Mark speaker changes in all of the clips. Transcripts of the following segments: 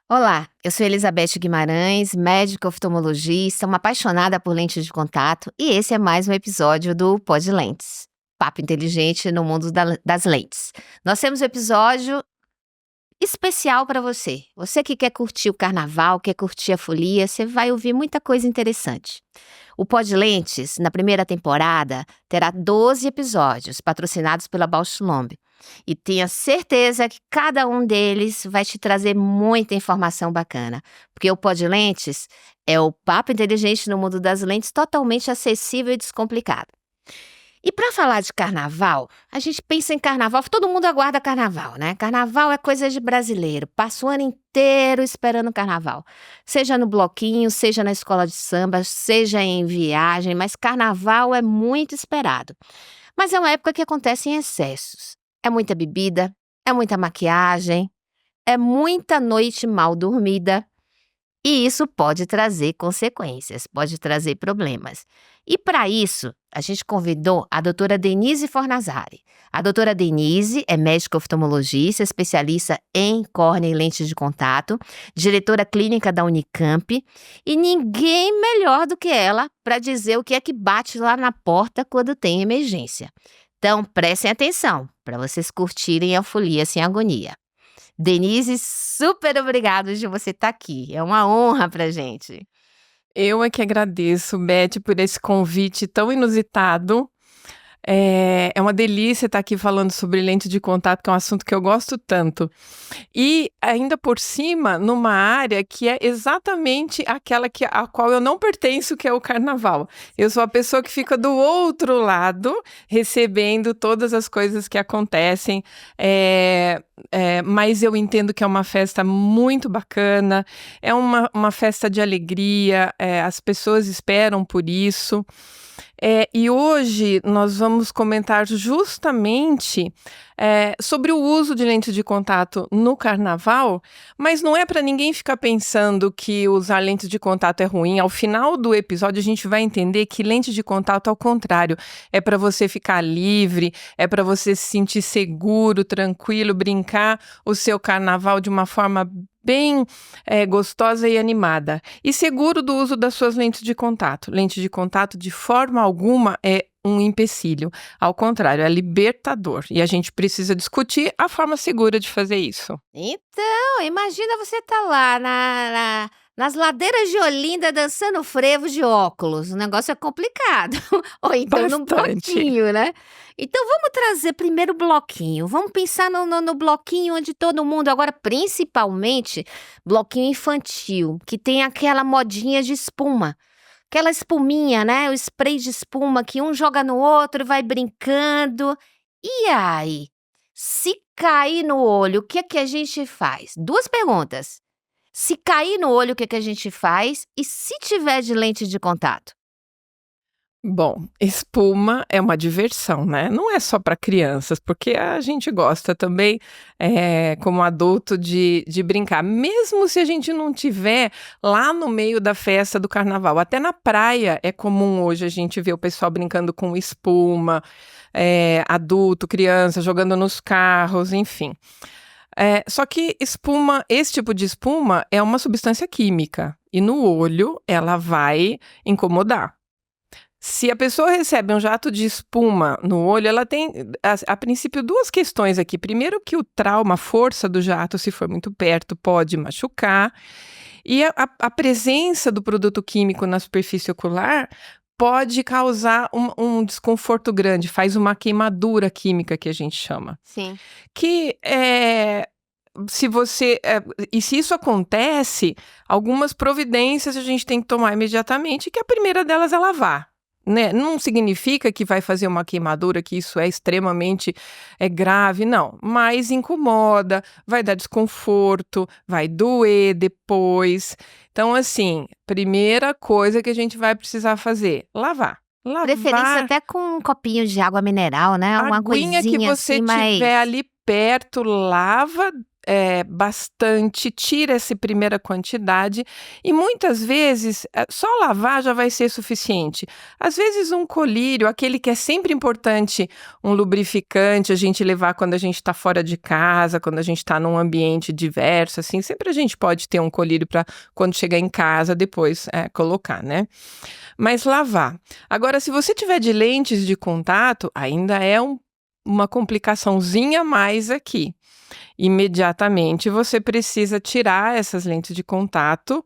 Speaker 1: Olá, eu sou Elizabeth Guimarães, médica oftalmologista, uma apaixonada por lentes de contato, e esse é mais um episódio do Pod Lentes, papo inteligente no mundo das lentes. Nós temos um episódio especial para você. Você que quer curtir o carnaval, quer curtir a folia, você vai ouvir muita coisa interessante. O Pod Lentes, na primeira temporada, terá 12 episódios, patrocinados pela Bausch & Lomb. E tenha certeza que cada um deles vai te trazer muita informação bacana, porque o Pod Lentes é o papo inteligente no mundo das lentes, totalmente acessível e descomplicado. E para falar de carnaval, a gente pensa em carnaval, todo mundo aguarda carnaval, né? Carnaval é coisa de brasileiro, passa o ano inteiro esperando carnaval. Seja no bloquinho, seja na escola de samba, seja em viagem, mas carnaval é muito esperado. Mas é uma época que acontece em excessos. É muita bebida, é muita maquiagem, é muita noite mal dormida. E isso pode trazer consequências, pode trazer problemas. E para isso, a gente convidou a doutora Denise Fornazari. A doutora Denise é médica oftalmologista, especialista em córnea e lentes de contato, diretora clínica da Unicamp, e ninguém melhor do que ela para dizer o que é que bate lá na porta quando tem emergência. Então, prestem atenção para vocês curtirem a folia sem agonia. Denise, super obrigada de você estar aqui. É uma honra pra gente.
Speaker 2: Eu é que agradeço, Beth, por esse convite tão inusitado. É uma delícia estar aqui falando sobre lente de contato, que é um assunto que eu gosto tanto. E ainda por cima, numa área que é exatamente aquela a qual eu não pertenço, que é o carnaval. Eu sou a pessoa que fica do outro lado, recebendo todas as coisas que acontecem. Mas eu entendo que é uma festa muito bacana, é uma festa de alegria, as pessoas esperam por isso. E hoje nós vamos comentar justamente sobre o uso de lentes de contato no carnaval, mas não é para ninguém ficar pensando que usar lentes de contato é ruim. Ao final do episódio a gente vai entender que lente de contato, ao contrário, é para você ficar livre, é para você se sentir seguro, tranquilo, brincar o seu carnaval de uma forma bem gostosa e animada. E seguro do uso das suas lentes de contato. Lente de contato, de forma alguma, é um empecilho. Ao contrário, é libertador. E a gente precisa discutir a forma segura de fazer isso.
Speaker 1: Então, imagina você tá lá nas ladeiras de Olinda dançando frevo de óculos. O negócio é complicado. Ou então num
Speaker 2: Bastante.
Speaker 1: bloquinho, né? Então vamos trazer primeiro o bloquinho. Vamos pensar no bloquinho onde todo mundo, agora principalmente bloquinho infantil, que tem aquela modinha de espuma. Aquela espuminha, né? O spray de espuma que um joga no outro e vai brincando. E aí? Se cair no olho, o que é que a gente faz? 2 perguntas. Se cair no olho, o que é que a gente faz? E se tiver de lente de contato?
Speaker 2: Bom, espuma é uma diversão, né? Não é só para crianças, porque a gente gosta também, como adulto, de brincar. Mesmo se a gente não tiver lá no meio da festa do carnaval. Até na praia é comum hoje a gente ver o pessoal brincando com espuma, adulto, criança, jogando nos carros, enfim. Só que espuma, esse tipo de espuma é uma substância química. E no olho ela vai incomodar. Se a pessoa recebe um jato de espuma no olho, ela tem, a princípio, 2 questões aqui. Primeiro, que o trauma, a força do jato, se for muito perto, pode machucar. E a presença do produto químico na superfície ocular pode causar um desconforto grande, faz uma queimadura química, que a gente chama.
Speaker 1: Sim.
Speaker 2: Que se isso acontece, algumas providências a gente tem que tomar imediatamente, que a primeira delas é lavar. Né? Não significa que vai fazer uma queimadura, que isso é extremamente grave, não. Mas incomoda, vai dar desconforto, vai doer depois. Então, assim, primeira coisa que a gente vai precisar fazer, lavar.
Speaker 1: Preferência até com um copinho de água mineral, né?
Speaker 2: A
Speaker 1: Uma
Speaker 2: aguinha que
Speaker 1: coisinha
Speaker 2: você
Speaker 1: assim,
Speaker 2: tiver ali perto, lava. bastante, tira essa primeira quantidade e muitas vezes só lavar já vai ser suficiente. Às vezes um colírio, aquele que é sempre importante, um lubrificante, a gente levar quando a gente está fora de casa, quando a gente está num ambiente diverso, assim, sempre a gente pode ter um colírio para quando chegar em casa depois colocar, né? Mas lavar. Agora, se você tiver de lentes de contato, ainda é uma complicaçãozinha a mais aqui. Imediatamente você precisa tirar essas lentes de contato,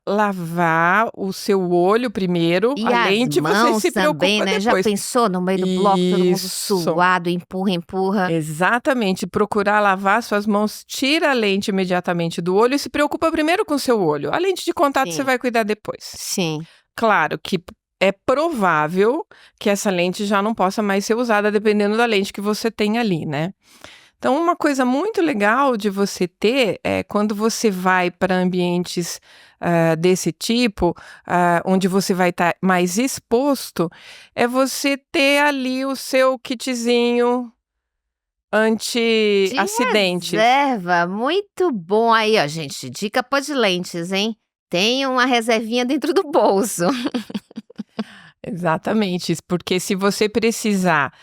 Speaker 2: lavar o seu olho primeiro,
Speaker 1: E
Speaker 2: a
Speaker 1: as
Speaker 2: lente você
Speaker 1: mãos
Speaker 2: se
Speaker 1: também,
Speaker 2: preocupa
Speaker 1: né? Já
Speaker 2: depois.
Speaker 1: pensou no meio do bloco, todo mundo
Speaker 2: Isso.
Speaker 1: suado, empurra, empurra?
Speaker 2: Exatamente, procurar lavar suas mãos, tira a lente imediatamente do olho e se preocupa primeiro com o seu olho. A lente de contato você
Speaker 1: Sim.
Speaker 2: vai cuidar depois.
Speaker 1: Sim.
Speaker 2: Claro que é provável que essa lente já não possa mais ser usada dependendo da lente que você tem ali, né? Então, uma coisa muito legal de você ter é quando você vai para ambientes desse tipo, onde você vai estar mais exposto, é você ter ali o seu kitzinho
Speaker 1: De
Speaker 2: anti-acidentes.
Speaker 1: reserva, muito bom. Aí, ó, gente, dica de lentes, hein? Tem uma reservinha dentro do bolso.
Speaker 2: Exatamente, porque se você precisar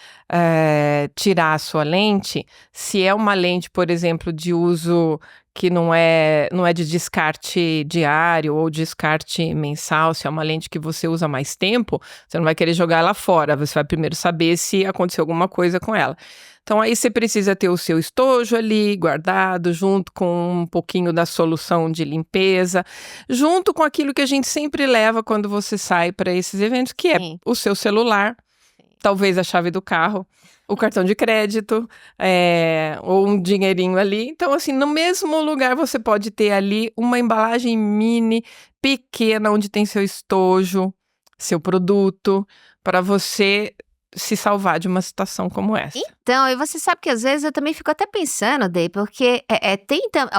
Speaker 2: tirar a sua lente, se é uma lente, por exemplo, de uso que não é de descarte diário ou descarte mensal, se é uma lente que você usa mais tempo, você não vai querer jogar ela fora, você vai primeiro saber se aconteceu alguma coisa com ela. Então aí você precisa ter o seu estojo ali guardado, junto com um pouquinho da solução de limpeza, junto com aquilo que a gente sempre leva quando você sai para esses eventos, que é
Speaker 1: Sim.
Speaker 2: o seu celular, talvez a chave do carro, o cartão de crédito, ou um dinheirinho ali. Então, assim, no mesmo lugar você pode ter ali uma embalagem mini, pequena, onde tem seu estojo, seu produto, para você se salvar de uma situação como essa.
Speaker 1: Então, e você sabe que às vezes eu também fico até pensando, Day, porque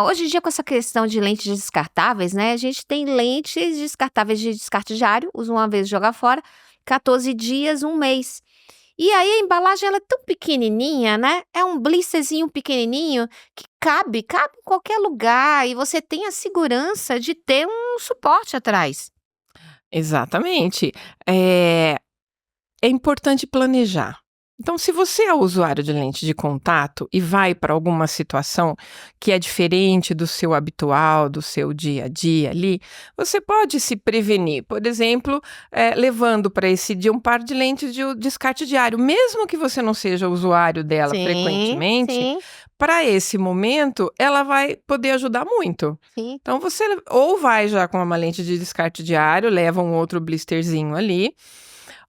Speaker 1: hoje em dia com essa questão de lentes descartáveis, né? A gente tem lentes descartáveis de descarte diário, usa uma vez e joga fora, 14 dias, um mês. E aí a embalagem ela é tão pequenininha, né? É um blisterzinho pequenininho que cabe em qualquer lugar e você tem a segurança de ter um suporte atrás.
Speaker 2: Exatamente. É importante planejar. Então, se você é usuário de lente de contato e vai para alguma situação que é diferente do seu habitual, do seu dia a dia ali, você pode se prevenir. Por exemplo, levando para esse dia um par de lentes de descarte diário, mesmo que você não seja usuário dela frequentemente.
Speaker 1: Sim,
Speaker 2: Para esse momento, ela vai poder ajudar muito.
Speaker 1: sim.
Speaker 2: Então, você ou vai já com uma lente de descarte diário, leva um outro blisterzinho ali,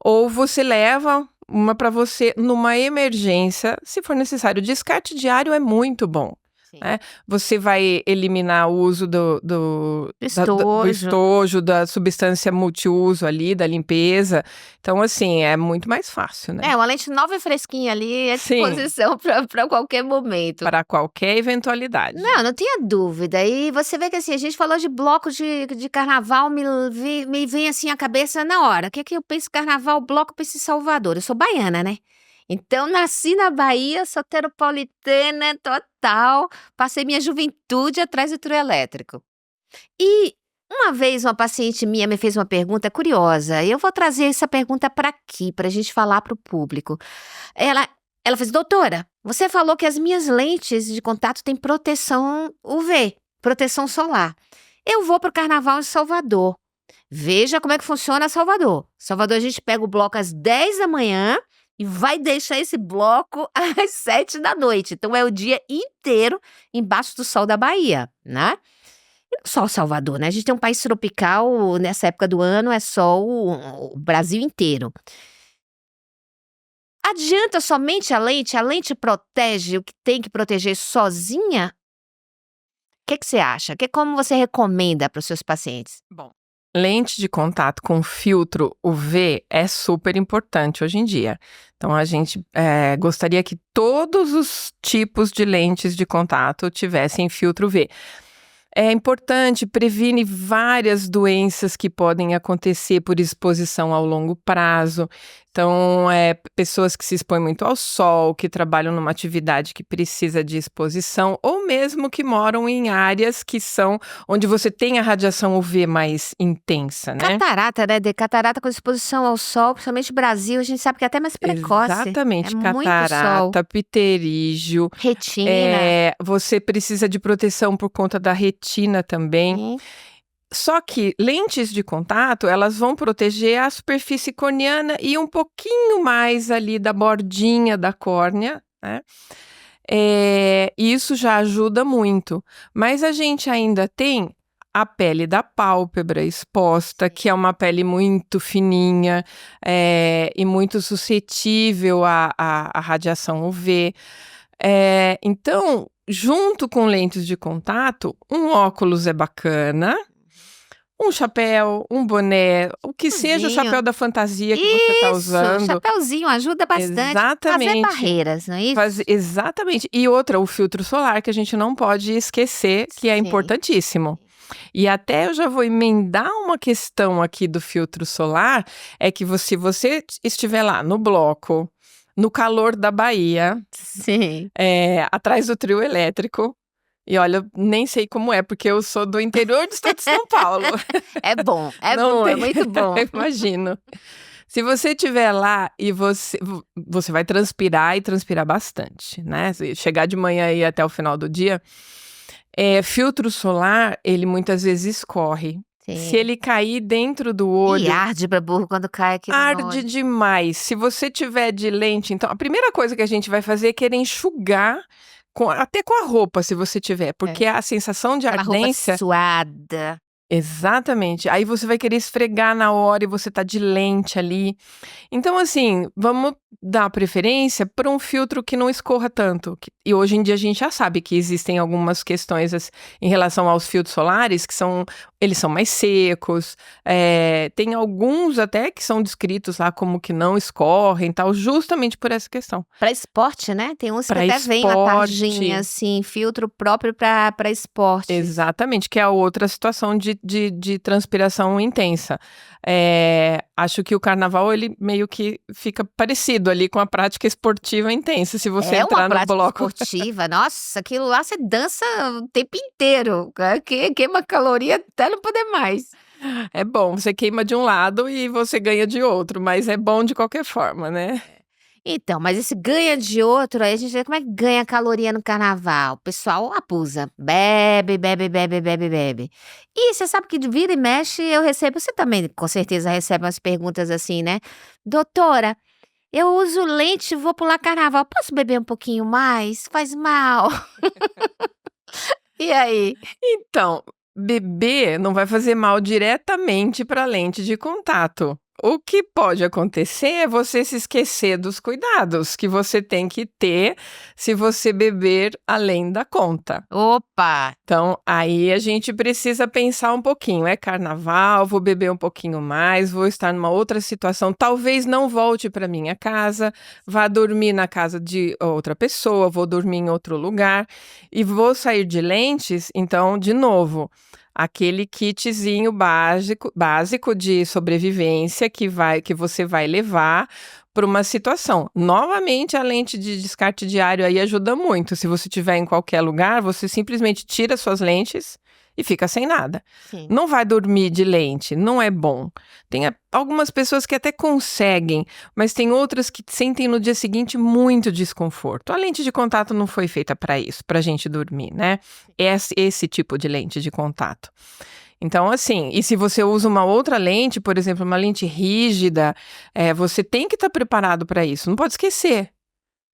Speaker 2: ou você leva uma para você numa emergência, se for necessário. O descarte diário é muito bom. Né? Você vai eliminar o uso do estojo, da substância multiuso ali, da limpeza. Então, assim, é muito mais fácil, né?
Speaker 1: Uma lente nova e fresquinha ali à disposição para qualquer momento.
Speaker 2: Para qualquer eventualidade.
Speaker 1: Não tenha dúvida. E você vê que assim, a gente falou de bloco de carnaval, me vem assim a cabeça na hora. O que é que eu penso carnaval, bloco, penso em Salvador. Eu sou baiana, né? Então, nasci na Bahia, soteropolitana total, passei minha juventude atrás do trio elétrico. E uma vez uma paciente minha me fez uma pergunta curiosa, e eu vou trazer essa pergunta para aqui, para a gente falar para o público. Ela fez, doutora, você falou que as minhas lentes de contato têm proteção UV, proteção solar. Eu vou para o carnaval em Salvador. Veja como é que funciona Salvador. Salvador, a gente pega o bloco às 10 da manhã, e vai deixar esse bloco às 7 da noite. Então, é o dia inteiro embaixo do sol da Bahia, né? E não só o Salvador, né? A gente tem um país tropical, nessa época do ano, é só o Brasil inteiro. Adianta somente a lente? A lente protege o que tem que proteger sozinha? O que você acha? Como você recomenda para os seus pacientes?
Speaker 2: Bom, lente de contato com filtro UV é super importante hoje em dia. Então, a gente gostaria que todos os tipos de lentes de contato tivessem filtro UV. É importante, previne várias doenças que podem acontecer por exposição ao longo prazo. Então, pessoas que se expõem muito ao sol, que trabalham numa atividade que precisa de exposição, ou mesmo que moram em áreas que são onde você tem a radiação UV mais intensa, né?
Speaker 1: Catarata, né? Catarata com exposição ao sol, principalmente no Brasil, a gente sabe que é até mais precoce.
Speaker 2: Exatamente,
Speaker 1: É muito sol.
Speaker 2: catarata, pterígio.
Speaker 1: Retina.
Speaker 2: Você precisa de proteção por conta da retina também.
Speaker 1: Sim.
Speaker 2: Só que lentes de contato, elas vão proteger a superfície corneana e um pouquinho mais ali da bordinha da córnea, né? Isso já ajuda muito. Mas a gente ainda tem a pele da pálpebra exposta, que é uma pele muito fininha, e muito suscetível à radiação UV. Então, junto com lentes de contato, um óculos é bacana, um chapéu, um boné, o que seja o chapéu da fantasia que você está usando.
Speaker 1: Isso, chapéuzinho ajuda bastante.
Speaker 2: Exatamente.
Speaker 1: Fazer barreiras, não é isso?
Speaker 2: Exatamente. E outra, o filtro solar, que a gente não pode esquecer, que é
Speaker 1: Sim.
Speaker 2: importantíssimo. E até eu já vou emendar uma questão aqui do filtro solar, é que se você estiver lá no bloco, no calor da Bahia,
Speaker 1: Sim.
Speaker 2: atrás do trio elétrico, e olha, eu nem sei como é, porque eu sou do interior do estado de São Paulo.
Speaker 1: É bom,
Speaker 2: Não
Speaker 1: é muito bom.
Speaker 2: Imagino. Se você estiver lá e você vai transpirar e transpirar bastante, né? Se chegar de manhã e até o final do dia, filtro solar, ele muitas vezes escorre.
Speaker 1: Sim.
Speaker 2: Se ele cair dentro do olho...
Speaker 1: E arde pra burro quando cai aqui no
Speaker 2: Arde
Speaker 1: olho.
Speaker 2: demais. Se você tiver de lente, então, a primeira coisa que a gente vai fazer é querer enxugar, até com a roupa, se você tiver, porque a sensação de
Speaker 1: Aquela
Speaker 2: ardência...
Speaker 1: roupa suada.
Speaker 2: Exatamente. Aí você vai querer esfregar na hora e você tá de lente ali. Então, assim, vamos dar preferência para um filtro que não escorra tanto. E hoje em dia a gente já sabe que existem algumas questões em relação aos filtros solares que eles são mais secos. Tem alguns até que são descritos lá como que não escorrem e tal, justamente por essa questão.
Speaker 1: Pra esporte, né? Tem uns que
Speaker 2: Pra
Speaker 1: até vem uma
Speaker 2: esporte.
Speaker 1: tarjinha, assim, filtro próprio pra esporte.
Speaker 2: Exatamente, que é a outra situação de transpiração intensa. Acho que o carnaval, ele meio que fica parecido ali com a prática esportiva intensa, se você entrar no bloco.
Speaker 1: É uma prática esportiva, nossa, aquilo lá você dança o tempo inteiro, queima caloria até não poder mais.
Speaker 2: É bom, você queima de um lado e você ganha de outro, mas é bom de qualquer forma, né?
Speaker 1: Então, mas esse ganha de outro, aí a gente vê como é que ganha caloria no carnaval. O pessoal abusa, bebe, bebe, bebe, bebe, bebe. E você sabe que de vira e mexe eu recebo, você também com certeza recebe umas perguntas assim, né? Doutora, eu uso lente e vou pular carnaval, posso beber um pouquinho mais? Faz mal. E aí?
Speaker 2: Então, beber não vai fazer mal diretamente para a lente de contato. O que pode acontecer é você se esquecer dos cuidados que você tem que ter se você beber além da conta.
Speaker 1: Opa!
Speaker 2: Então, aí a gente precisa pensar um pouquinho. É carnaval, vou beber um pouquinho mais, vou estar numa outra situação. Talvez não volte para minha casa, vá dormir na casa de outra pessoa, vou dormir em outro lugar e vou sair de lentes. Então, de novo, aquele kitzinho básico de sobrevivência que você vai levar para uma situação. Novamente, a lente de descarte diário aí ajuda muito. Se você estiver em qualquer lugar, você simplesmente tira suas lentes e fica sem nada.
Speaker 1: Sim.
Speaker 2: Não vai dormir de lente, não é bom. Tem algumas pessoas que até conseguem, mas tem outras que sentem no dia seguinte muito desconforto. A lente de contato não foi feita para isso, para a gente dormir, né? Esse tipo de lente de contato. Então, assim, e se você usa uma outra lente, por exemplo, uma lente rígida, você tem que estar preparado para isso, não pode esquecer,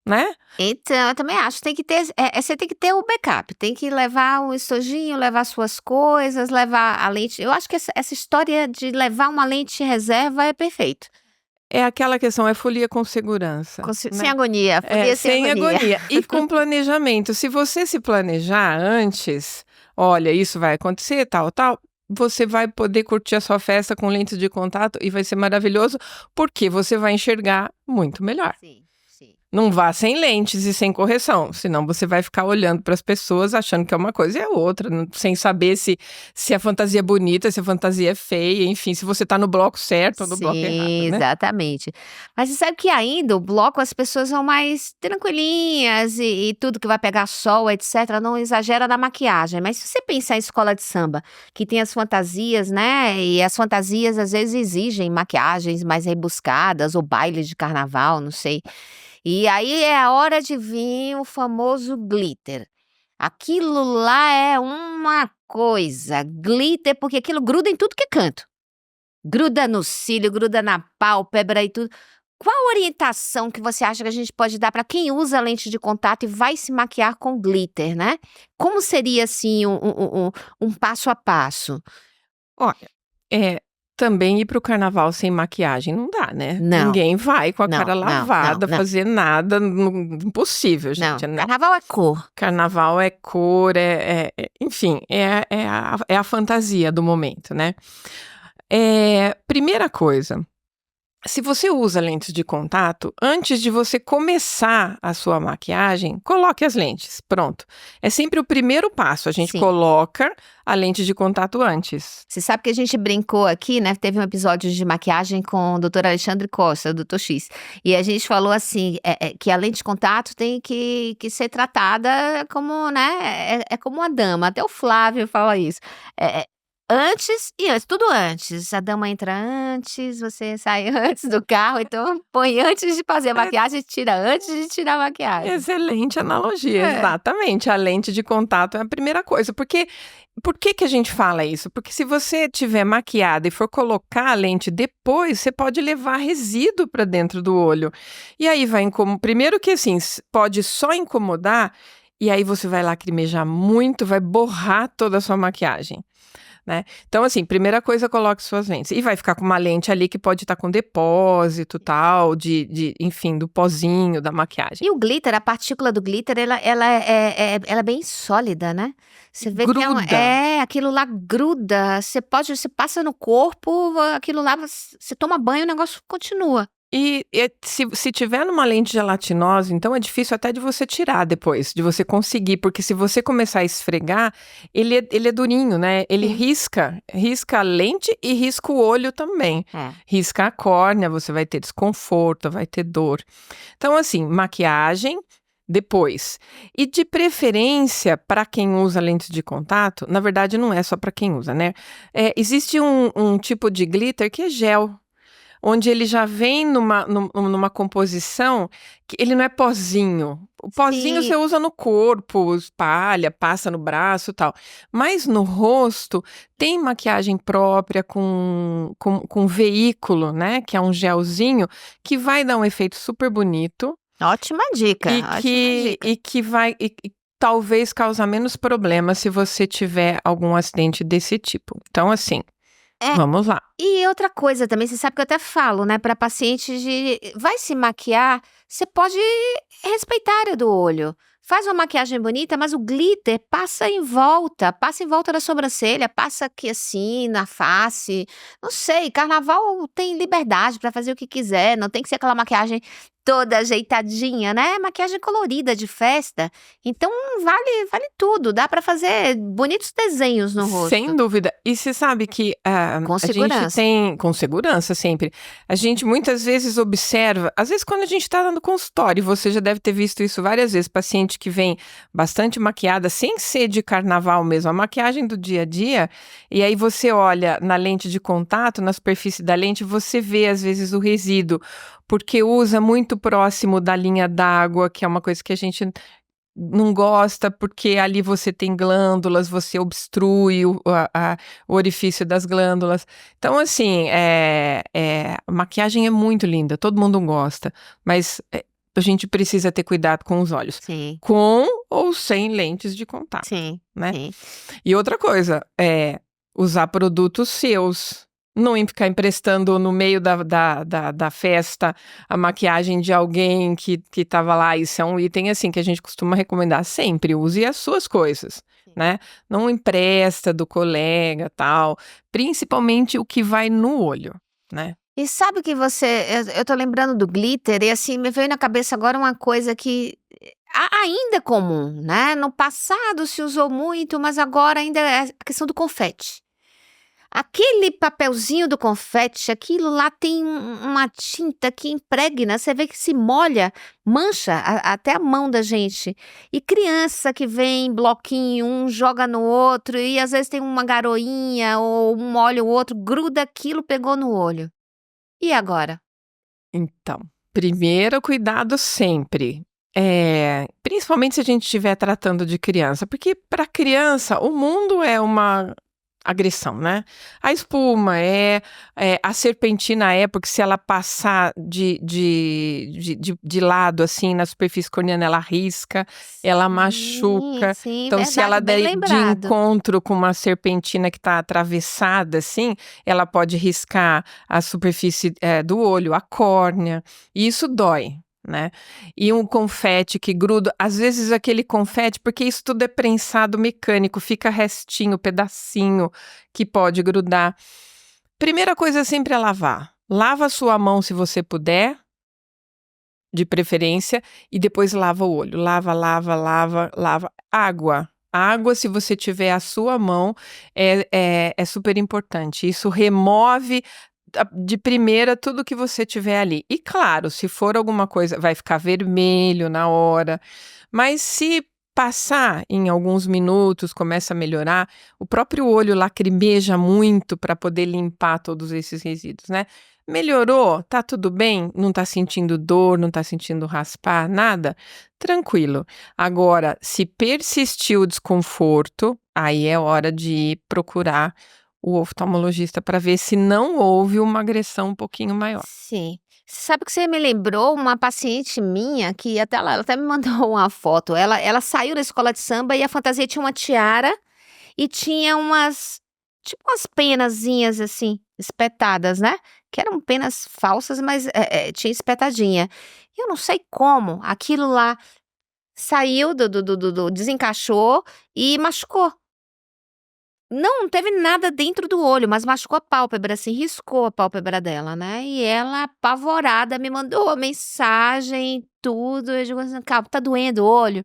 Speaker 2: né?
Speaker 1: Então, eu também acho, tem que ter, você tem que ter o backup, tem que levar o estojinho, levar suas coisas, levar a lente. Eu acho que essa história de levar uma lente reserva é perfeito.
Speaker 2: É aquela questão, é folia com segurança.
Speaker 1: Sem agonia, folia sem agonia.
Speaker 2: E com planejamento. Se você se planejar antes, olha, isso vai acontecer, tal, você vai poder curtir a sua festa com lentes de contato e vai ser maravilhoso, porque você vai enxergar muito melhor.
Speaker 1: Sim, sim.
Speaker 2: Não vá sem lentes e sem correção, senão você vai ficar olhando para as pessoas achando que é uma coisa e é outra, sem saber se a fantasia é bonita, se a fantasia é feia, enfim, se você tá no bloco certo ou no bloco errado,
Speaker 1: Sim,
Speaker 2: né?
Speaker 1: exatamente. Mas você sabe que ainda o bloco as pessoas são mais tranquilinhas e tudo que vai pegar sol, etc, não exagera na maquiagem. Mas se você pensar em escola de samba, que tem as fantasias, né, e as fantasias às vezes exigem maquiagens mais rebuscadas ou baile de carnaval, não sei. E aí é a hora de vir o famoso glitter. Aquilo lá é uma coisa, glitter, porque aquilo gruda em tudo que é canto. Gruda no cílio, gruda na pálpebra e tudo. Qual a orientação que você acha que a gente pode dar para quem usa lente de contato e vai se maquiar com glitter, né? Como seria, assim, um passo a passo?
Speaker 2: Olha, também ir pro carnaval sem maquiagem não dá, né?
Speaker 1: Não,
Speaker 2: Ninguém vai com a
Speaker 1: não,
Speaker 2: cara
Speaker 1: não, não,
Speaker 2: lavada
Speaker 1: não,
Speaker 2: fazer nada, impossível,
Speaker 1: não.
Speaker 2: gente, não.
Speaker 1: Carnaval é cor.
Speaker 2: Carnaval é cor, enfim, é a fantasia do momento, né? Primeira coisa, se você usa lentes de contato, antes de você começar a sua maquiagem, coloque as lentes. Pronto. É sempre o primeiro passo. A gente
Speaker 1: Sim.
Speaker 2: coloca a lente de contato antes.
Speaker 1: Você sabe que a gente brincou aqui, né? Teve um episódio de maquiagem com o Dr. Alexandre Costa, do Dr. X. E a gente falou assim, que a lente de contato tem que ser tratada como, né? É como uma dama. Até o Flávio fala isso. Antes e antes, tudo antes. A dama entra antes, você sai antes do carro, então põe antes de fazer a maquiagem, tira antes de tirar a maquiagem.
Speaker 2: Excelente analogia,
Speaker 1: É.
Speaker 2: exatamente. A lente de contato é a primeira coisa. Porque, por que a gente fala isso? Porque se você tiver maquiada e for colocar a lente depois, você pode levar resíduo para dentro do olho. E aí vai incomodar. Primeiro que assim, pode só incomodar, e aí você vai lacrimejar muito, vai borrar toda a sua maquiagem. Né? Então, assim, primeira coisa, coloque suas lentes. E vai ficar com uma lente ali que pode estar com depósito, tal, enfim, do pozinho, da maquiagem.
Speaker 1: E o glitter, a partícula do glitter, ela é bem sólida, né? Você vê que
Speaker 2: Gruda.
Speaker 1: aquilo lá gruda. Você passa no corpo, aquilo lá, você toma banho, o negócio continua.
Speaker 2: E se tiver numa lente gelatinosa, então é difícil até de você tirar depois, de você conseguir, porque se você começar a esfregar, ele é durinho, né? Ele
Speaker 1: Sim.
Speaker 2: risca a lente e risca o olho também. Risca a córnea, você vai ter desconforto, vai ter dor. Então, assim, maquiagem, depois. E de preferência, para quem usa lentes de contato, na verdade não é só para quem usa, né? Existe um tipo de glitter que é gel, onde ele já vem numa composição que ele não é pozinho. O pozinho
Speaker 1: Sim.
Speaker 2: você usa no corpo, espalha, passa no braço e tal. Mas no rosto tem maquiagem própria com veículo, né? Que é um gelzinho que vai dar um efeito super bonito.
Speaker 1: Ótima dica,
Speaker 2: E que vai talvez causar menos problemas se você tiver algum acidente desse tipo. Então, assim, vamos lá.
Speaker 1: E outra coisa também, você sabe que eu até falo, né, para pacientes vai se maquiar, você pode respeitar a área do olho. Faz uma maquiagem bonita, mas o glitter passa em volta da sobrancelha, passa aqui assim, na face. Não sei, carnaval tem liberdade para fazer o que quiser, não tem que ser aquela maquiagem toda ajeitadinha, né? Maquiagem colorida de festa. Então vale tudo, dá para fazer bonitos desenhos no rosto.
Speaker 2: Sem dúvida. E você sabe que
Speaker 1: Com
Speaker 2: a gente
Speaker 1: segurança.
Speaker 2: tem, com segurança sempre, a gente muitas vezes observa, às vezes quando a gente está no consultório, você já deve ter visto isso várias vezes, paciente que vem bastante maquiada, sem ser de carnaval mesmo, a maquiagem do dia a dia, e aí você olha na lente de contato, na superfície da lente, você vê às vezes o resíduo, porque usa muito próximo da linha d'água, que é uma coisa que a gente não gosta, porque ali você tem glândulas, você obstrui o orifício das glândulas. Então, assim, a maquiagem é muito linda, todo mundo gosta, mas a gente precisa ter cuidado com os olhos.
Speaker 1: Sim.
Speaker 2: Com ou sem lentes de contato,
Speaker 1: Sim,
Speaker 2: né?
Speaker 1: sim.
Speaker 2: E outra coisa, usar produtos seus. Não ficar emprestando no meio da festa a maquiagem de alguém que estava lá. Isso é um item assim que a gente costuma recomendar sempre. Use as suas coisas, né? Não empresta do colega, tal. Principalmente o que vai no olho, né?
Speaker 1: E sabe que eu tô lembrando do glitter e, assim, me veio na cabeça agora uma coisa que ainda é comum, né, no passado se usou muito, mas agora ainda é a questão do confete. Aquele papelzinho do confete, aquilo lá tem uma tinta que impregna, você vê que se molha, mancha até a mão da gente. E criança que vem em bloquinho, um joga no outro e às vezes tem uma garoinha ou um molha o outro, gruda aquilo, pegou no olho. E agora?
Speaker 2: Então, primeiro cuidado sempre, principalmente se a gente estiver tratando de criança, porque para criança o mundo é uma agressão, né. A espuma a serpentina porque se ela passar de lado, assim, na superfície corneana, ela risca, ela
Speaker 1: Sim,
Speaker 2: machuca.
Speaker 1: sim,
Speaker 2: Então se ela
Speaker 1: verdade, bem
Speaker 2: der de
Speaker 1: lembrado.
Speaker 2: encontro com uma serpentina que está atravessada, assim, ela pode riscar a superfície, do olho, a córnea, e isso dói, né. E um confete que gruda às vezes aquele confete porque isso tudo é prensado mecânico, fica restinho, pedacinho que pode grudar. Primeira coisa sempre é lavar. Lava a sua mão se você puder, de preferência, e depois lava o olho. Lava, lava, lava, lava. Água. Água, se você tiver a sua mão, é super importante. Isso remove de primeira tudo que você tiver ali. E claro, se for alguma coisa, vai ficar vermelho na hora, mas se passar em alguns minutos, começa a melhorar, o próprio olho lacrimeja muito para poder limpar todos esses resíduos, né. Melhorou, tá tudo bem, não tá sentindo dor, não tá sentindo raspar, nada, tranquilo. Agora, se persistir o desconforto, aí é hora de procurar o oftalmologista para ver se não houve uma agressão um pouquinho maior.
Speaker 1: Sim. Sabe que você me lembrou uma paciente minha que ela até me mandou uma foto, ela saiu da escola de samba e a fantasia tinha uma tiara e tinha tipo umas penazinhas, assim, espetadas, né, que eram penas falsas, mas, tinha espetadinha. E eu não sei como aquilo lá saiu desencaixou e machucou. Não teve nada dentro do olho, mas machucou a pálpebra, assim, riscou a pálpebra dela, né, e ela apavorada me mandou a mensagem, tudo, eu digo assim: "Calma, tá doendo o olho?"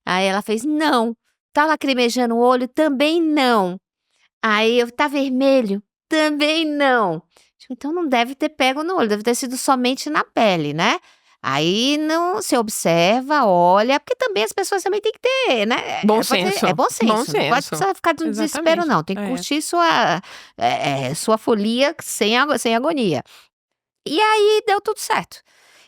Speaker 1: Aí ela fez: "Não." "Tá lacrimejando o olho?" "Também não." Aí eu: "Tá vermelho?" "Também não." Digo: "Então não deve ter pego no olho, deve ter sido somente na pele, né." Aí não você observa, olha, porque também as pessoas também têm que ter, né,
Speaker 2: Bom
Speaker 1: pode ter é
Speaker 2: senso,
Speaker 1: bom
Speaker 2: bom
Speaker 1: senso, não pode
Speaker 2: senso.
Speaker 1: precisar ficar no desespero
Speaker 2: Exatamente.
Speaker 1: não, tem que curtir sua folia sem agonia. E aí deu tudo certo.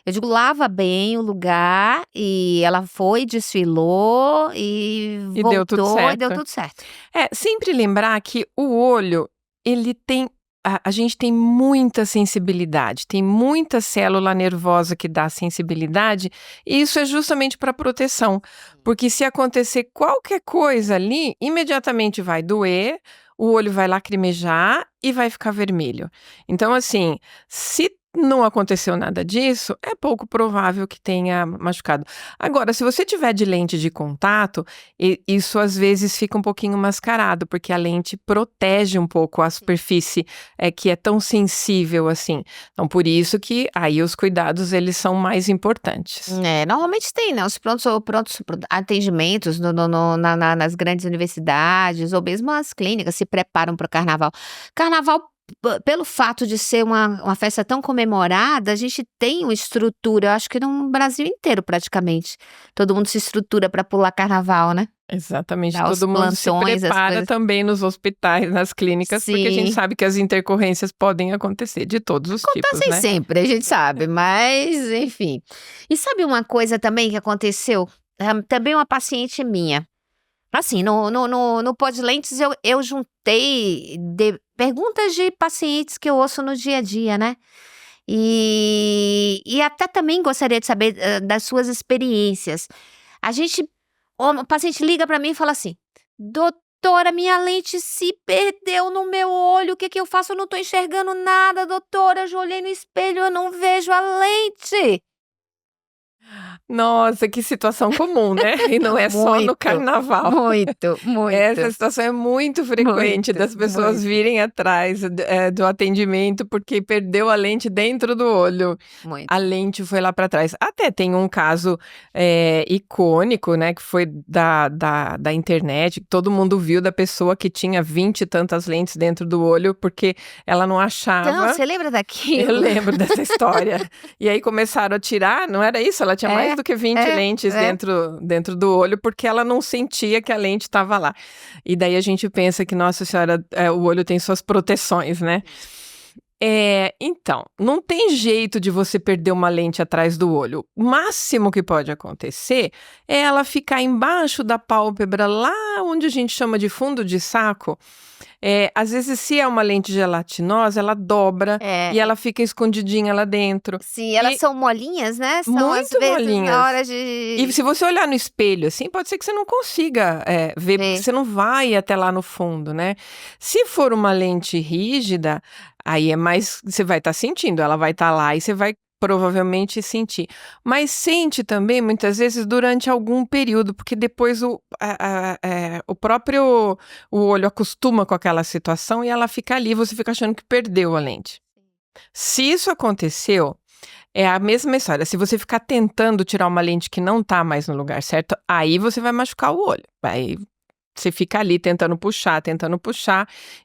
Speaker 1: Eu digo: "Lava bem o lugar", e ela foi, desfilou e
Speaker 2: E deu tudo
Speaker 1: voltou e deu
Speaker 2: certo.
Speaker 1: tudo certo.
Speaker 2: Sempre lembrar que o olho, ele tem a gente tem muita sensibilidade, tem muita célula nervosa que dá sensibilidade, e isso é justamente para proteção, porque se acontecer qualquer coisa ali, imediatamente vai doer, o olho vai lacrimejar e vai ficar vermelho. Então, assim, se não aconteceu nada disso, é pouco provável que tenha machucado. Agora, se você tiver de lente de contato, isso às vezes fica um pouquinho mascarado, porque a lente protege um pouco a superfície, que é tão sensível assim. Então por isso que aí os cuidados eles são mais importantes.
Speaker 1: É, normalmente tem, né, os prontos atendimentos nas grandes universidades ou mesmo as clínicas se preparam para o carnaval. Carnaval, pelo fato de ser uma festa tão comemorada, a gente tem uma estrutura, eu acho que no Brasil inteiro praticamente, todo mundo se estrutura para pular carnaval, né,
Speaker 2: Exatamente,
Speaker 1: dá os
Speaker 2: todo mundo se
Speaker 1: plantões, as
Speaker 2: prepara
Speaker 1: coisas.
Speaker 2: também nos hospitais, nas clínicas, porque a gente
Speaker 1: Sim.
Speaker 2: sabe que as intercorrências podem acontecer de todos os tipos,
Speaker 1: Acontecem
Speaker 2: né.
Speaker 1: sempre, a gente sabe, mas enfim. E sabe uma coisa também que aconteceu? Também uma paciente minha, assim, no Podlentes eu juntei perguntas de pacientes que eu ouço no dia a dia, né. E até também gostaria de saber, das suas experiências. A gente o paciente liga para mim e fala assim: "Doutora, minha lente se perdeu no meu olho, o que que eu faço? Eu não tô enxergando nada, doutora, eu já olhei no espelho, eu não vejo a lente."
Speaker 2: Nossa, que situação comum, né? E não é só no
Speaker 1: Muito,
Speaker 2: carnaval.
Speaker 1: muito,
Speaker 2: Essa
Speaker 1: muito,
Speaker 2: situação é muito frequente
Speaker 1: muito,
Speaker 2: das pessoas
Speaker 1: muito,
Speaker 2: virem atrás do atendimento porque perdeu a lente dentro do olho. A
Speaker 1: muito.
Speaker 2: lente foi lá para trás. Até tem um caso icônico, né? Que foi da internet, que todo mundo viu da pessoa que tinha 20 e tantas lentes dentro do olho porque ela não
Speaker 1: Então,
Speaker 2: achava.
Speaker 1: você lembra
Speaker 2: Eu
Speaker 1: daquilo?
Speaker 2: lembro dessa história. E aí começaram a tirar, não era isso? Ela tinha mais
Speaker 1: É,
Speaker 2: do que 20
Speaker 1: é,
Speaker 2: lentes
Speaker 1: é.
Speaker 2: dentro do olho, porque ela não sentia que a lente estava lá. E daí a gente pensa que, nossa senhora, o olho tem suas proteções, né? Então, não tem jeito de você perder uma lente atrás do olho. O máximo que pode acontecer é ela ficar embaixo da pálpebra, lá onde a gente chama de fundo de saco. Às vezes, se é uma lente gelatinosa, ela dobra e
Speaker 1: É,
Speaker 2: ela fica escondidinha lá dentro.
Speaker 1: sim, elas
Speaker 2: E
Speaker 1: são molinhas, né? São às
Speaker 2: muito
Speaker 1: vezes na
Speaker 2: molinhas.
Speaker 1: hora
Speaker 2: E
Speaker 1: de
Speaker 2: se você olhar no espelho, assim, pode ser que você não consiga ver, porque
Speaker 1: ver.
Speaker 2: você não vai até lá no fundo, né? Se for uma lente rígida, aí é mais, você vai estar sentindo, ela vai estar lá e você vai provavelmente sentir. Mas sente também, muitas vezes, durante algum período, porque depois o próprio o olho acostuma com aquela situação e ela fica ali, você fica achando que perdeu a lente. Se isso aconteceu, é a mesma história. Se você ficar tentando tirar uma lente que não tá mais no lugar certo, aí você vai machucar o olho. Aí você fica ali tentando puxar,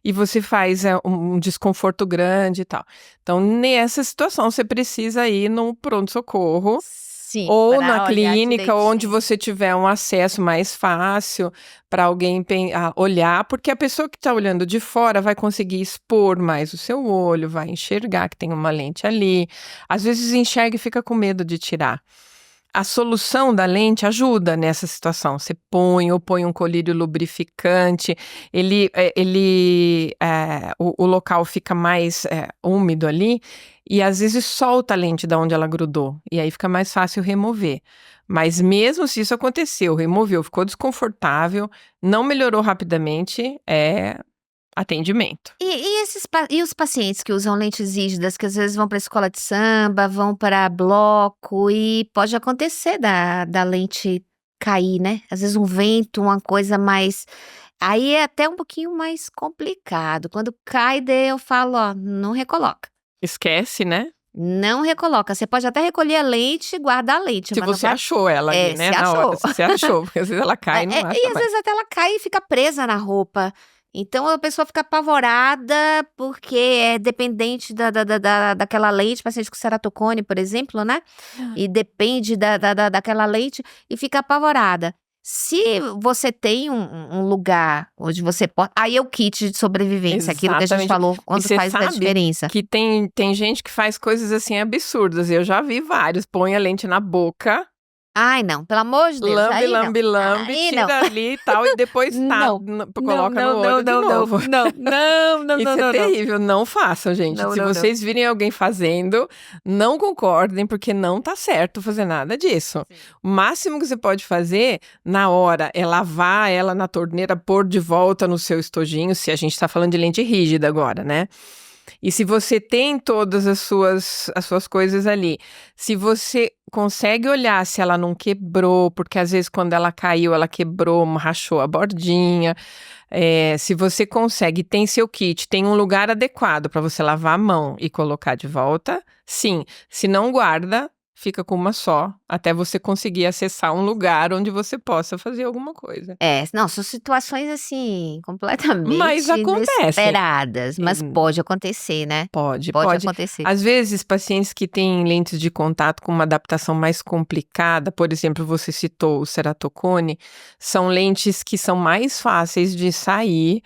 Speaker 2: e você faz um desconforto grande e tal. Então, nessa situação, você precisa ir no pronto-socorro
Speaker 1: Sim,
Speaker 2: ou na
Speaker 1: para olhar
Speaker 2: clínica, onde
Speaker 1: direitinho.
Speaker 2: você tiver um acesso mais fácil para alguém olhar, porque a pessoa que está olhando de fora vai conseguir expor mais o seu olho, vai enxergar que tem uma lente ali. Às vezes enxerga e fica com medo de tirar. A solução da lente ajuda nessa situação. Você põe um colírio lubrificante, o local fica mais úmido ali, e às vezes solta a lente da onde ela grudou, e aí fica mais fácil remover. Mas mesmo se isso aconteceu, removeu, ficou desconfortável, não melhorou rapidamente, atendimento.
Speaker 1: E os pacientes que usam lentes rígidas, que às vezes vão para escola de samba, vão para bloco, e pode acontecer da lente cair, né? Às vezes um vento, uma coisa mais. Aí é até um pouquinho mais complicado. Quando cai, daí eu falo, ó, não recoloca.
Speaker 2: Esquece, né?
Speaker 1: Não recoloca. Você pode até recolher a lente e guardar a lente,
Speaker 2: Se
Speaker 1: mas não
Speaker 2: você
Speaker 1: vai.
Speaker 2: achou ela ali, né,
Speaker 1: Se
Speaker 2: na hora,
Speaker 1: achou.
Speaker 2: se você achou, porque às vezes ela cai e não
Speaker 1: E
Speaker 2: acha
Speaker 1: às
Speaker 2: mais.
Speaker 1: vezes até ela cai e fica presa na roupa. Então a pessoa fica apavorada porque é dependente daquela lente, paciente com ceratocone, por exemplo, né? E depende daquela lente e fica apavorada. Se você tem um lugar onde você pode. Aí é o kit de sobrevivência, aquilo que a gente
Speaker 2: Exatamente.
Speaker 1: falou
Speaker 2: E
Speaker 1: quando
Speaker 2: você
Speaker 1: faz a
Speaker 2: sabe
Speaker 1: diferença.
Speaker 2: que tem gente que faz coisas, assim, absurdas, eu já vi vários, põe a lente na boca,
Speaker 1: Ai, não, pelo amor de Deus,
Speaker 2: lambe,
Speaker 1: aí não.
Speaker 2: lambe, lambe,
Speaker 1: Aí não.
Speaker 2: tira ali e tal, e depois
Speaker 1: Não. Não,
Speaker 2: coloca no
Speaker 1: não, não,
Speaker 2: olho de
Speaker 1: não, não,
Speaker 2: novo.
Speaker 1: não, não, não, não,
Speaker 2: Isso é
Speaker 1: não, não.
Speaker 2: terrível, não façam, gente.
Speaker 1: Não,
Speaker 2: Se
Speaker 1: não, não.
Speaker 2: vocês virem alguém fazendo, não concordem, porque não tá certo fazer nada disso.
Speaker 1: Sim.
Speaker 2: O máximo que você pode fazer na hora é lavar ela na torneira, pôr de volta no seu estojinho, se a gente tá falando de lente rígida agora, né? E se você tem todas as suas coisas ali, se você consegue olhar se ela não quebrou, porque às vezes quando ela caiu, ela quebrou, rachou a bordinha. Se você consegue, tem seu kit, tem um lugar adequado para você lavar a mão e colocar de volta, sim. Se não guarda, fica com uma só, até você conseguir acessar um lugar onde você possa fazer alguma coisa.
Speaker 1: Não, são situações, assim,
Speaker 2: Mas
Speaker 1: completamente
Speaker 2: acontece.
Speaker 1: inesperadas, mas pode acontecer, né?
Speaker 2: Pode,
Speaker 1: Pode
Speaker 2: pode.
Speaker 1: acontecer.
Speaker 2: Às vezes, pacientes que têm lentes de contato com uma adaptação mais complicada, por exemplo, você citou o ceratocone, são lentes que são mais fáceis de sair,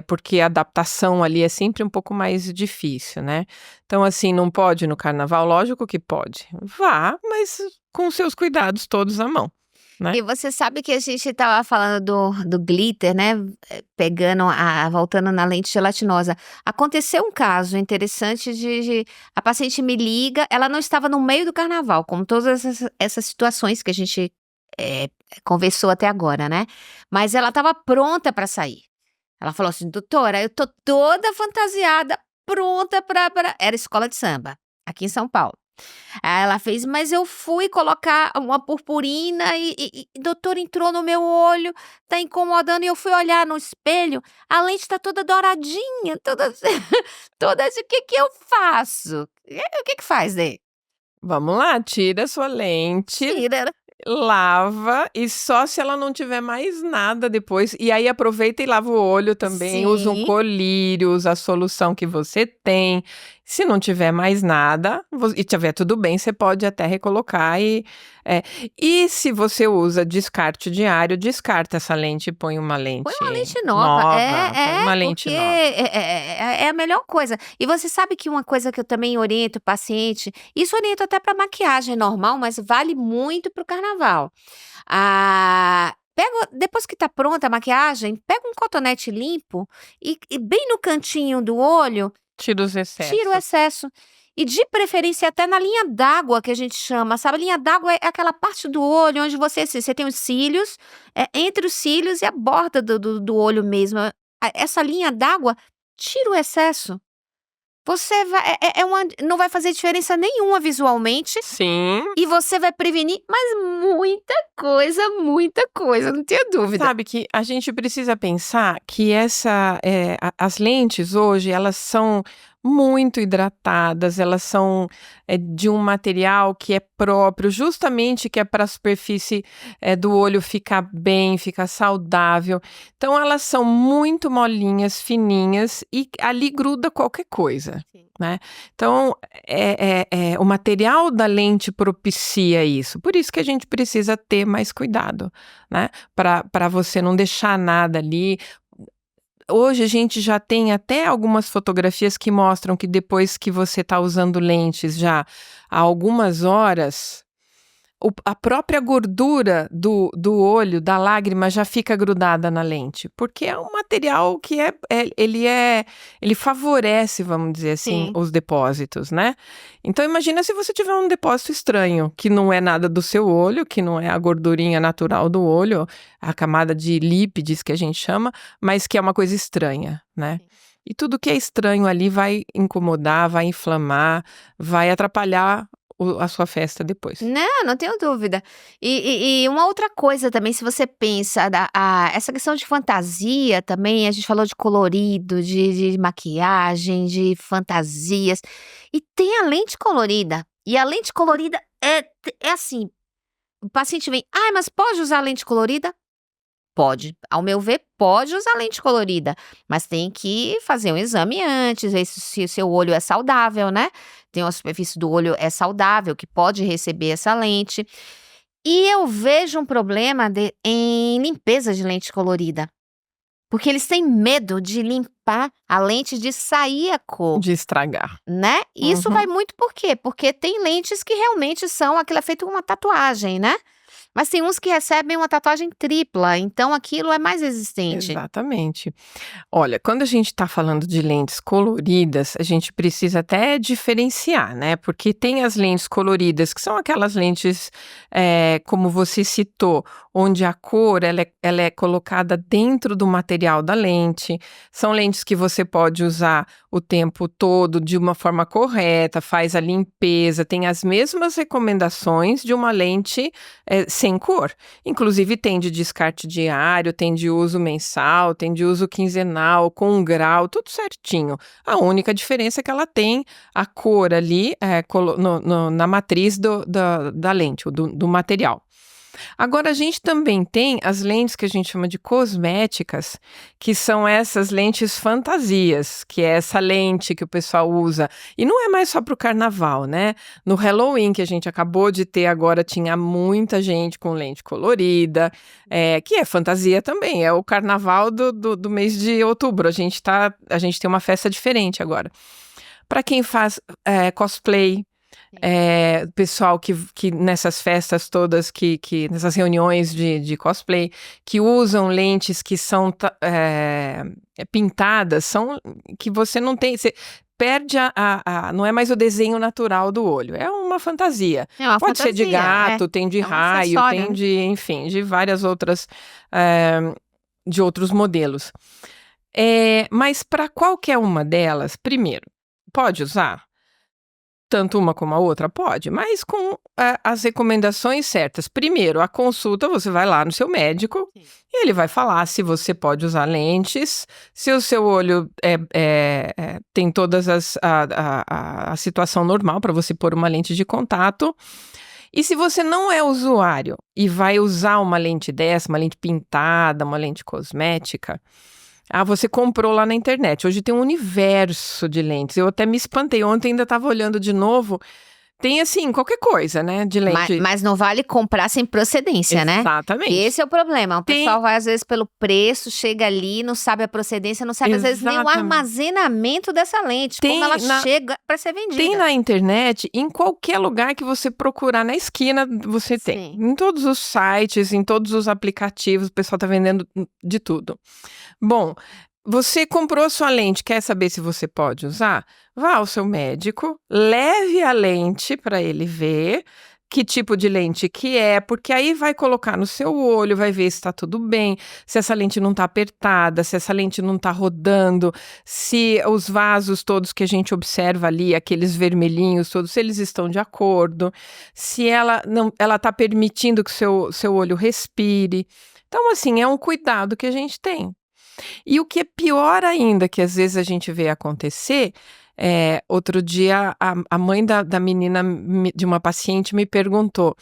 Speaker 2: porque a adaptação ali é sempre um pouco mais difícil, né? Então, assim, não pode ir no carnaval? Lógico que pode. Vá, mas com seus cuidados todos à mão, né?
Speaker 1: E você sabe que a gente estava falando do glitter, né? Voltando na lente gelatinosa. Aconteceu um caso interessante a paciente me liga, ela não estava no meio do carnaval, como todas essas situações que a gente conversou até agora, né? Mas ela estava pronta para sair. Ela falou assim, doutora, eu tô toda fantasiada, pronta para. Era escola de samba, aqui em São Paulo. Aí ela fez: "Mas eu fui colocar uma purpurina e doutor, entrou no meu olho, tá incomodando", e eu fui olhar no espelho, a lente tá toda douradinha, toda toda assim, o que que eu faço? O que que faz, Dê?
Speaker 2: Vamos lá, tira a sua lente,
Speaker 1: Tira.
Speaker 2: lava e só se ela não tiver mais nada depois. E aí aproveita e lava o olho também, usa um
Speaker 1: Sim.
Speaker 2: colírio, usa a solução que você tem. Se não tiver mais nada e tiver tudo bem, você pode até recolocar é. E se você usa descarte diário, descarta essa lente e põe uma
Speaker 1: Põe
Speaker 2: lente
Speaker 1: uma lente nova.
Speaker 2: nova, põe uma lente
Speaker 1: Porque
Speaker 2: nova.
Speaker 1: é a melhor coisa. E você sabe que uma coisa que eu também oriento o paciente, isso oriento até para maquiagem normal, mas vale muito para o carnaval. Depois que tá pronta a maquiagem, pega um cotonete limpo e bem no cantinho do olho,
Speaker 2: Tira os
Speaker 1: tira o
Speaker 2: excessos.
Speaker 1: excesso. E de preferência até na linha d'água que a gente chama, sabe? A linha d'água é aquela parte do olho onde você tem os cílios, entre os cílios e a borda do olho mesmo. Essa linha d'água tira o excesso. Você vai, não vai fazer diferença nenhuma visualmente
Speaker 2: Sim.
Speaker 1: e você vai prevenir, mas muita coisa, não tenha dúvida.
Speaker 2: Sabe que a gente precisa pensar que as lentes hoje, elas são muito hidratadas, elas são de um material que é próprio, justamente que é para a superfície do olho ficar bem, ficar saudável. Então, elas são muito molinhas, fininhas e ali gruda qualquer coisa.
Speaker 1: Sim.
Speaker 2: Né? Então, o material da lente propicia isso. Por isso que a gente precisa ter mais cuidado, né? Para você não deixar nada ali. Hoje a gente já tem até algumas fotografias que mostram que depois que você está usando lentes já há algumas horas, a própria gordura do olho, da lágrima, já fica grudada na lente, porque é um material que ele favorece, vamos dizer assim,
Speaker 1: Sim.
Speaker 2: os depósitos, né? Então imagina se você tiver um depósito estranho, que não é nada do seu olho, que não é a gordurinha natural do olho, a camada de lípides que a gente chama, mas que é uma coisa estranha, né?
Speaker 1: Sim.
Speaker 2: E tudo que é estranho ali vai incomodar, vai inflamar, vai atrapalhar a sua festa depois.
Speaker 1: Não tenho dúvida. E uma outra coisa também, se você pensa essa questão de fantasia também, a gente falou de colorido, de maquiagem, de fantasias, e tem a lente colorida, e a lente colorida é assim, o paciente vem: "Ai, mas pode usar lente colorida?" Pode, ao meu ver, pode usar lente colorida, mas tem que fazer um exame antes, ver se o seu olho é saudável, né. Tem uma superfície do olho é saudável, que pode receber essa lente. E eu vejo um problema em limpeza de lente colorida, porque eles têm medo de limpar a lente, de sair a cor,
Speaker 2: De estragar.
Speaker 1: né. E isso
Speaker 2: Uhum.
Speaker 1: vai muito por quê? Porque tem lentes que realmente são aquilo é feito com uma tatuagem, né. Mas tem uns que recebem uma tatuagem tripla, então aquilo é mais resistente.
Speaker 2: Exatamente. Olha, quando a gente está falando de lentes coloridas, a gente precisa até diferenciar, né? Porque tem as lentes coloridas, que são aquelas lentes, como você citou, onde a cor ela é colocada dentro do material da lente. São lentes que você pode usar o tempo todo de uma forma correta, faz a limpeza, tem as mesmas recomendações de uma lente sem cor. Inclusive tem de descarte diário, tem de uso mensal, tem de uso quinzenal, com um grau, tudo certinho. A única diferença é que ela tem a cor ali na matriz da lente, do material. Agora, a gente também tem as lentes que a gente chama de cosméticas, que são essas lentes fantasias, que é essa lente que o pessoal usa. E não é mais só para o carnaval, né? No Halloween, que a gente acabou de ter agora, tinha muita gente com lente colorida, que é fantasia também, é o carnaval do mês de outubro. A gente tem uma festa diferente agora. Para quem faz cosplay, pessoal que nessas festas todas, nessas reuniões de cosplay, que usam lentes que são pintadas, são que você não tem, você perde não é mais o desenho natural do olho, é uma fantasia.
Speaker 1: É uma
Speaker 2: Pode ser de
Speaker 1: fantasia,
Speaker 2: gato, tem de
Speaker 1: é um
Speaker 2: raio,
Speaker 1: acessório,
Speaker 2: tem
Speaker 1: né.
Speaker 2: enfim, de várias outras, de outros modelos. Mas para qualquer uma delas, primeiro, pode usar? Tanto uma como a outra? Pode, mas com as recomendações certas. Primeiro, a consulta, você vai lá no seu médico e ele vai falar se você pode usar lentes, se o seu olho tem todas a situação normal para você pôr uma lente de contato. E se você não é usuário e vai usar uma lente dessa, uma lente pintada, uma lente cosmética, você comprou lá na internet. Hoje tem um universo de lentes. Eu até me espantei. Ontem ainda estava olhando de novo. Tem, assim, qualquer coisa, né, de lente.
Speaker 1: Mas não vale comprar sem procedência, né?
Speaker 2: Exatamente.
Speaker 1: Que esse é o problema. O pessoal vai, às vezes, pelo preço, chega ali, não sabe a procedência, não sabe, às vezes, nem o armazenamento dessa lente. Como ela chega para ser vendida.
Speaker 2: Tem na internet, em qualquer lugar que você procurar, na esquina, você tem.
Speaker 1: Sim.
Speaker 2: Em todos os sites, em todos os aplicativos, o pessoal tá vendendo de tudo. Bom, você comprou sua lente, quer saber se você pode usar? Vá ao seu médico, leve a lente para ele ver que tipo de lente que é, porque aí vai colocar no seu olho, vai ver se está tudo bem, se essa lente não está apertada, se essa lente não está rodando, se os vasos todos que a gente observa ali, aqueles vermelhinhos todos, se eles estão de acordo, se ela está permitindo que o seu olho respire. Então, assim, é um cuidado que a gente tem. E o que é pior ainda, que às vezes a gente vê acontecer, outro dia a mãe da menina, de uma paciente, me perguntou: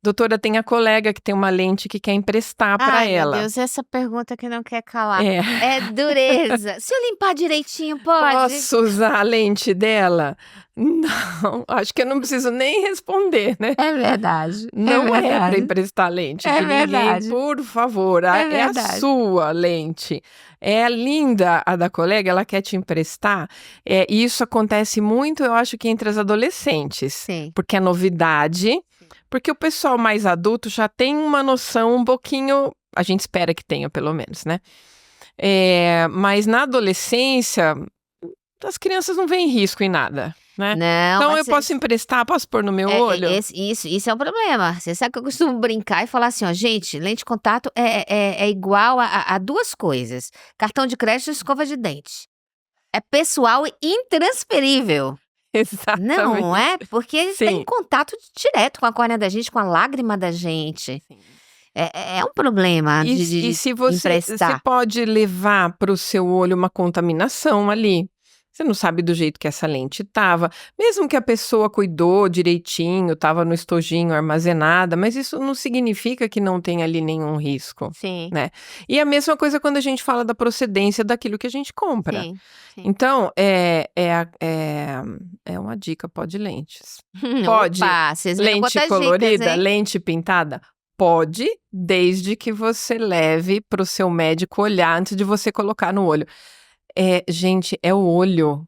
Speaker 2: doutora, tem a colega que tem uma lente que quer emprestar para ela.
Speaker 1: Meu Deus, essa pergunta que não quer calar.
Speaker 2: É.
Speaker 1: É dureza. Se eu limpar direitinho, pode?
Speaker 2: Posso usar a lente dela? Não, acho que eu não preciso nem responder, né?
Speaker 1: É verdade.
Speaker 2: Não é para emprestar lente de ninguém, por favor. É a sua lente. É linda a da colega, ela quer te emprestar. E isso acontece muito, eu acho que entre as adolescentes.
Speaker 1: Sim.
Speaker 2: Porque é novidade. Porque o pessoal mais adulto já tem uma noção um pouquinho, a gente espera que tenha pelo menos, né? Mas na adolescência, as crianças não veem risco em nada, né?
Speaker 1: Não,
Speaker 2: então eu posso emprestar, posso pôr no meu olho?
Speaker 1: Isso é um problema. Você sabe que eu costumo brincar e falar assim, ó, gente, lente de contato é igual a duas coisas: cartão de crédito e escova de dente. É pessoal e intransferível.
Speaker 2: Exatamente.
Speaker 1: Não é? Porque eles têm contato direto com a córnea da gente, com a lágrima da gente. Sim. É um problema de
Speaker 2: e se você pode levar para o seu olho uma contaminação ali. Você não sabe do jeito que essa lente estava. Mesmo que a pessoa cuidou direitinho, estava no estojinho armazenada, mas isso não significa que não tem ali nenhum risco.
Speaker 1: Sim.
Speaker 2: Né? E a mesma coisa quando a gente fala da procedência daquilo que a gente compra.
Speaker 1: Sim.
Speaker 2: Então, é uma dica, pode lentes. Pode.
Speaker 1: Opa,
Speaker 2: lente colorida, dicas, lente pintada? Pode, desde que você leve para o seu médico olhar antes de você colocar no olho. Gente, é o olho.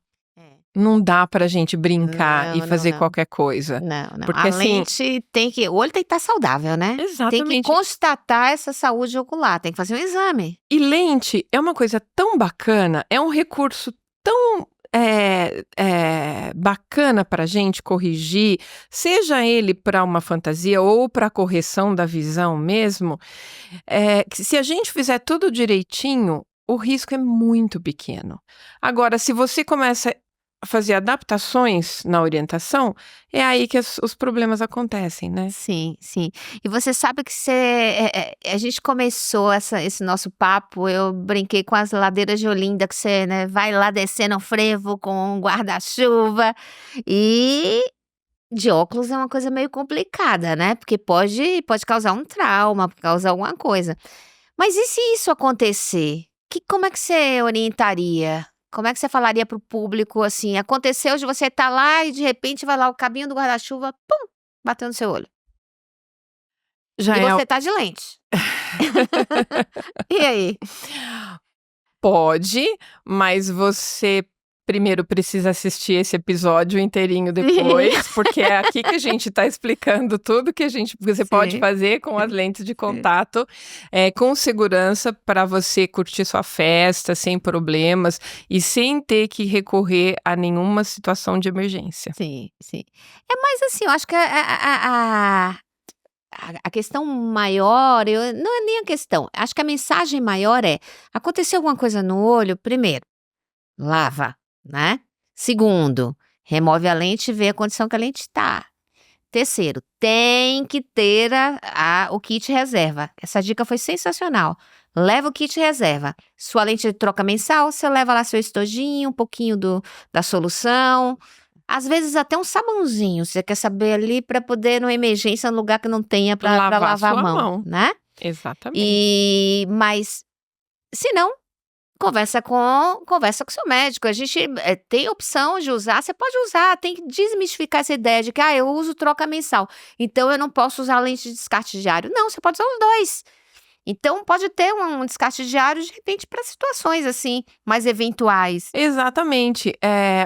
Speaker 2: Não dá pra gente brincar e fazer qualquer coisa.
Speaker 1: Não.
Speaker 2: Porque,
Speaker 1: a lente o olho tem que estar saudável, né?
Speaker 2: Exatamente.
Speaker 1: Tem que constatar essa saúde ocular, tem que fazer um exame.
Speaker 2: E lente é uma coisa tão bacana, é um recurso tão bacana pra gente corrigir, seja ele para uma fantasia ou para correção da visão mesmo, que se a gente fizer tudo direitinho, o risco é muito pequeno. Agora, se você começa a fazer adaptações na orientação, é aí que os problemas acontecem, né?
Speaker 1: Sim. E você sabe que a gente começou esse nosso papo, eu brinquei com as ladeiras de Olinda, que você, né, vai lá descendo o frevo com um guarda-chuva, e de óculos é uma coisa meio complicada, né? Porque pode causar um trauma, causar alguma coisa. Mas e se isso acontecer? Como é que você orientaria? Como é que você falaria para o público assim? Aconteceu de você estar lá e de repente vai lá o cabinho do guarda-chuva, pum, bateu no seu olho. E você tá de lente. E aí?
Speaker 2: Pode, mas você primeiro precisa assistir esse episódio inteirinho depois, porque é aqui que a gente está explicando tudo que você pode fazer com as lentes de contato, com segurança, para você curtir sua festa sem problemas e sem ter que recorrer a nenhuma situação de emergência.
Speaker 1: Sim. Mais assim, eu acho que a questão maior, não é nem a questão, acho que a mensagem maior aconteceu alguma coisa no olho, primeiro, lava, né? Segundo, Remove a lente e vê a condição que a lente está. Terceiro, tem que ter o kit reserva. Essa dica foi sensacional. Leva o kit reserva. Sua lente de troca mensal, você leva lá seu estojinho, um pouquinho da solução. Às vezes até um sabãozinho, você quer saber ali para poder, numa emergência, num lugar que não tenha para lavar a
Speaker 2: sua
Speaker 1: mão,
Speaker 2: mão.
Speaker 1: né?
Speaker 2: Exatamente.
Speaker 1: Mas, se não, conversa com seu médico. A gente tem opção de usar, você pode usar, tem que desmistificar essa ideia de que eu uso troca mensal, então eu não posso usar lente de descarte diário. Não, você pode usar os dois. Então pode ter um descarte diário, de repente, para situações assim, mais eventuais.
Speaker 2: Exatamente.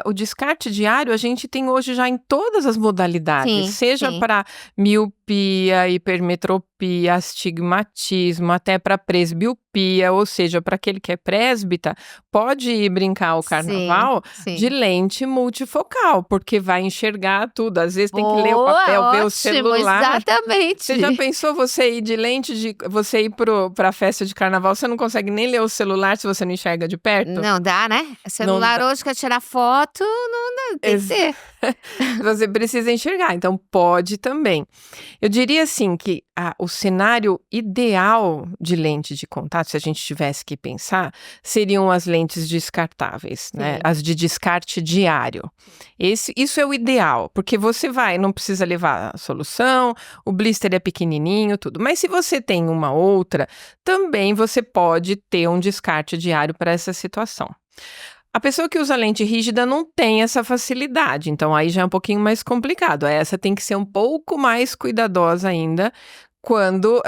Speaker 2: O descarte diário a gente tem hoje já em todas as modalidades,
Speaker 1: Sim,
Speaker 2: seja
Speaker 1: sim.
Speaker 2: para miopia, hipermetropia, astigmatismo, até para presbiopia, ou seja, para aquele que é presbita, pode ir brincar o carnaval
Speaker 1: Sim.
Speaker 2: de lente multifocal, porque vai enxergar tudo. Às vezes tem que ler o
Speaker 1: Boa,
Speaker 2: papel, ver o
Speaker 1: ótimo,
Speaker 2: celular.
Speaker 1: exatamente.
Speaker 2: Você já pensou você ir de lente você ir pra festa de carnaval, você não consegue nem ler o celular se você não enxerga de perto?
Speaker 1: Não dá, né? Celular hoje quer tirar foto, não dá, tem que ser.
Speaker 2: Você precisa enxergar, então pode também. Eu diria assim que o cenário ideal de lente de contato, se a gente tivesse que pensar, seriam as lentes descartáveis, né?
Speaker 1: Sim.
Speaker 2: As de descarte diário. Isso é o ideal, porque você não precisa levar a solução, o blister é pequenininho, tudo. Mas se você tem uma outra, também você pode ter um descarte diário para essa situação. A pessoa que usa lente rígida não tem essa facilidade, então aí já é um pouquinho mais complicado. Essa tem que ser um pouco mais cuidadosa ainda quando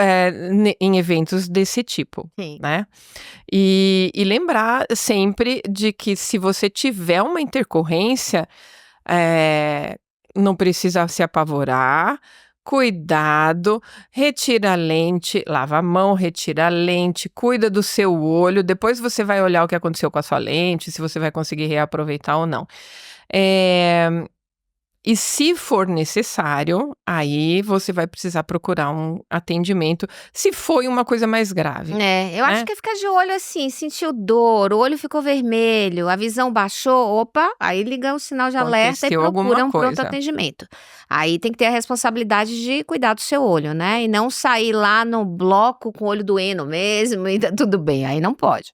Speaker 2: em eventos desse tipo,
Speaker 1: Sim.
Speaker 2: né? E lembrar sempre de que se você tiver uma intercorrência, não precisa se apavorar. Cuidado, retira a lente, lava a mão, retira a lente, cuida do seu olho, depois você vai olhar o que aconteceu com a sua lente, se você vai conseguir reaproveitar ou não. E se for necessário, aí você vai precisar procurar um atendimento, se foi uma coisa mais grave.
Speaker 1: Eu acho que é ficar de olho assim, sentiu dor, o olho ficou vermelho, a visão baixou, opa, aí liga o sinal de alerta e
Speaker 2: Aconteceu alguma
Speaker 1: procura um pronto
Speaker 2: coisa.
Speaker 1: atendimento. Aí tem que ter a responsabilidade de cuidar do seu olho, né? E não sair lá no bloco com o olho doendo mesmo e tá tudo bem, aí não pode.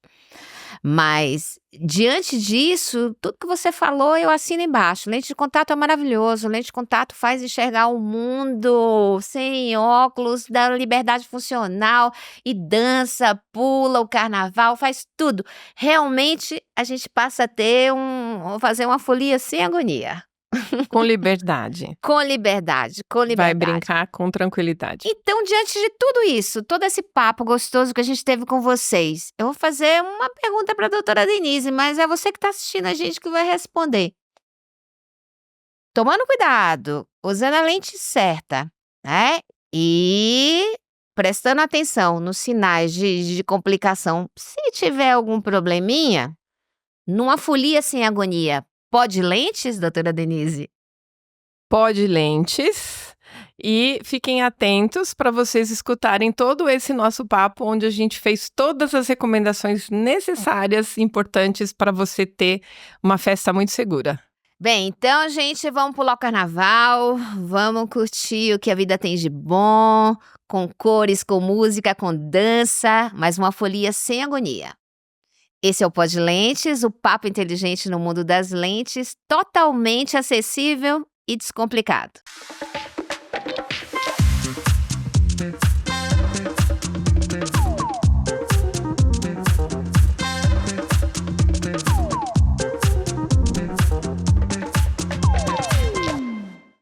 Speaker 1: Mas, diante disso, tudo que você falou, eu assino embaixo. Lente de contato é maravilhoso. Lente de contato faz enxergar o mundo sem óculos, dá liberdade funcional e dança, pula o carnaval, faz tudo. Realmente, a gente passa a ter fazer uma folia sem agonia.
Speaker 2: Com liberdade.
Speaker 1: Com liberdade, com
Speaker 2: Vai
Speaker 1: liberdade.
Speaker 2: brincar com tranquilidade.
Speaker 1: Então, diante de tudo isso, todo esse papo gostoso que a gente teve com vocês, eu vou fazer uma pergunta para a doutora Denise, mas é você que está assistindo a gente que vai responder. Tomando cuidado, usando a lente certa, né? E prestando atenção nos sinais de complicação, se tiver algum probleminha, numa folia sem agonia, pode lentes, doutora Denise?
Speaker 2: Pode lentes. E fiquem atentos para vocês escutarem todo esse nosso papo, onde a gente fez todas as recomendações necessárias, importantes para você ter uma festa muito segura.
Speaker 1: Bem, então, gente, vamos pular o carnaval, vamos curtir o que a vida tem de bom, com cores, com música, com dança, mas uma folia sem agonia. Esse é o Pod Lentes, o papo inteligente no mundo das lentes, totalmente acessível e descomplicado.